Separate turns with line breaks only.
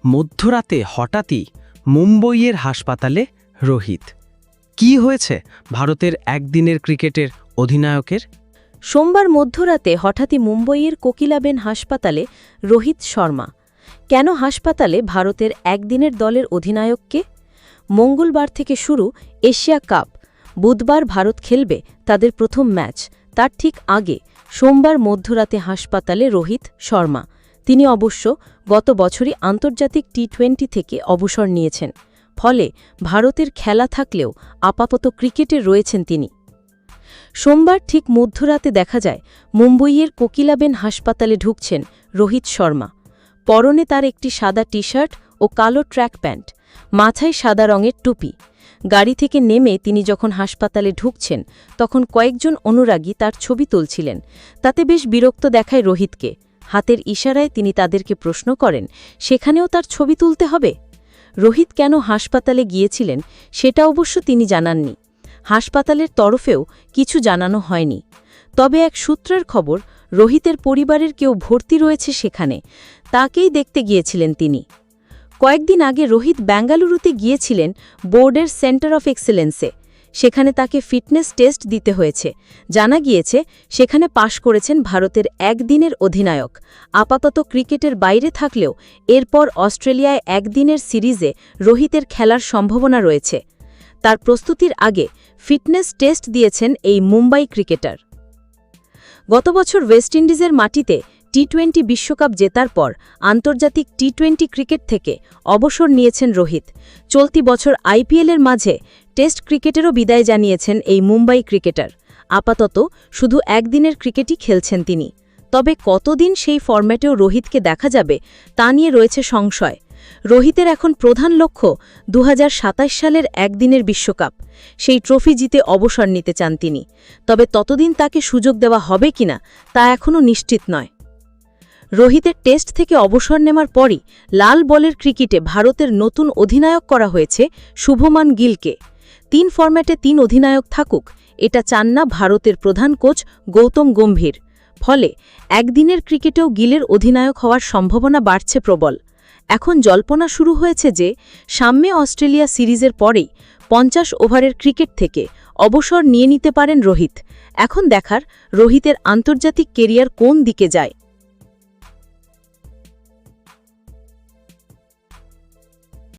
মধ্যরাতে হঠাৎই মুম্বইয়ের হাসপাতালে রোহিত। কি হয়েছে ভারতের একদিনের ক্রিকেটের অধিনায়কের?
সোমবার মধ্যরাতে হঠাৎই মুম্বইয়ের কোকিলাবেন হাসপাতালে রোহিত শর্মা। কেন হাসপাতালে ভারতের একদিনের দলের অধিনায়ককে? মঙ্গলবার থেকে শুরু এশিয়া কাপ। বুধবার ভারত খেলবে তাদের প্রথম ম্যাচ। তার ঠিক আগে সোমবার মধ্যরাতে হাসপাতালে রোহিত শর্মা। তিনি অবশ্য গত বছরই আন্তর্জাতিক টি-20 থেকে অবসর নিয়েছেন। ফলে ভারতের খেলা থাকলেও আপাতত ক্রিকেটে রয়েছেন তিনি। সোমবার ঠিক মধ্যরাতে দেখা যায় মুম্বইয়ের কোকিলাবেন হাসপাতালে ঢুকছেন রোহিত শর্মা। পরনে তার একটি সাদা টি-শার্ট ও কালো ট্র্যাক প্যান্ট, মাথায় সাদা রঙের টুপি। গাড়ি থেকে নেমে তিনি যখন হাসপাতালে ঢুকছেন তখন কয়েকজন অনুরাগী তার ছবি তুলছিলেন। তাতে বেশ বিরক্ত দেখায় রোহিতকে। হাতের ইশারায় তিনি তাদেরকে প্রশ্ন করেন, সেখানেও তার ছবি তুলতে হবে? রোহিত কেন হাসপাতালে গিয়েছিলেন সেটা অবশ্য তিনি জানাননি। হাসপাতালের তরফেও কিছু জানানো হয়নি। তবে এক সূত্রের খবর, রোহিতের পরিবারের কেউ ভর্তি রয়েছে সেখানে। তাকেই দেখতে গিয়েছিলেন তিনি। কয়েকদিন আগে রোহিত বেঙ্গালুরুতে গিয়েছিলেন বোর্ডের সেন্টার অফ এক্সেলেন্সে। সেখানে তাকে ফিটনেস টেস্ট দিতে হয়েছে। জানা গিয়েছে সেখানে পাশ করেছেন ভারতের একদিনের অধিনায়ক। আপাতত ক্রিকেটের বাইরে থাকলেও এরপর অস্ট্রেলিয়ায় একদিনের সিরিজে রোহিতের খেলার সম্ভাবনা রয়েছে। তার প্রস্তুতির আগে ফিটনেস টেস্ট দিয়েছেন এই মুম্বাই ক্রিকেটার। গত বছর ওয়েস্ট ইন্ডিজের মাটিতে টি-20 বিশ্বকাপ জেতার পর আন্তর্জাতিক টি-20 ক্রিকেট থেকে অবসর নিয়েছেন রোহিত। চলতি বছর আইপিএলের মাঝে টেস্ট ক্রিকেটেরও বিদায় জানিয়েছেন এই মুম্বাই ক্রিকেটার। আপাতত শুধু একদিনের ক্রিকেটই খেলছেন তিনি। তবে কতদিন সেই ফরম্যাটেও রোহিতকে দেখা যাবে তা নিয়ে রয়েছে সংশয়। রোহিতের এখন প্রধান লক্ষ্য 2027 সালের একদিনের বিশ্বকাপ। সেই ট্রফি জিতে অবসর নিতে চান তিনি। তবে ততদিন তাকে সুযোগ দেওয়া হবে কিনা তা এখনও নিশ্চিত নয়। রোহিতের টেস্ট থেকে অবসর নেওয়ার পরই লাল বলের ক্রিকেটে ভারতের নতুন অধিনায়ক করা হয়েছে শুভমান গিলকে। 3 ফরম্যাটে 3 অধিনায়ক থাকুক, এটা চান না ভারতের প্রধান কোচ গৌতম গম্ভীর। ফলে একদিনের ক্রিকেটেও গিলের অধিনায়ক হওয়ার সম্ভাবনা বাড়ছে প্রবল। এখন জল্পনা শুরু হয়েছে যে সামনে অস্ট্রেলিয়া সিরিজের পরেই 50 ওভারের ক্রিকেট থেকে অবসর নিয়ে নিতে পারেন রোহিত। এখন দেখার রোহিতের আন্তর্জাতিক কেরিয়ার কোন দিকে যায়।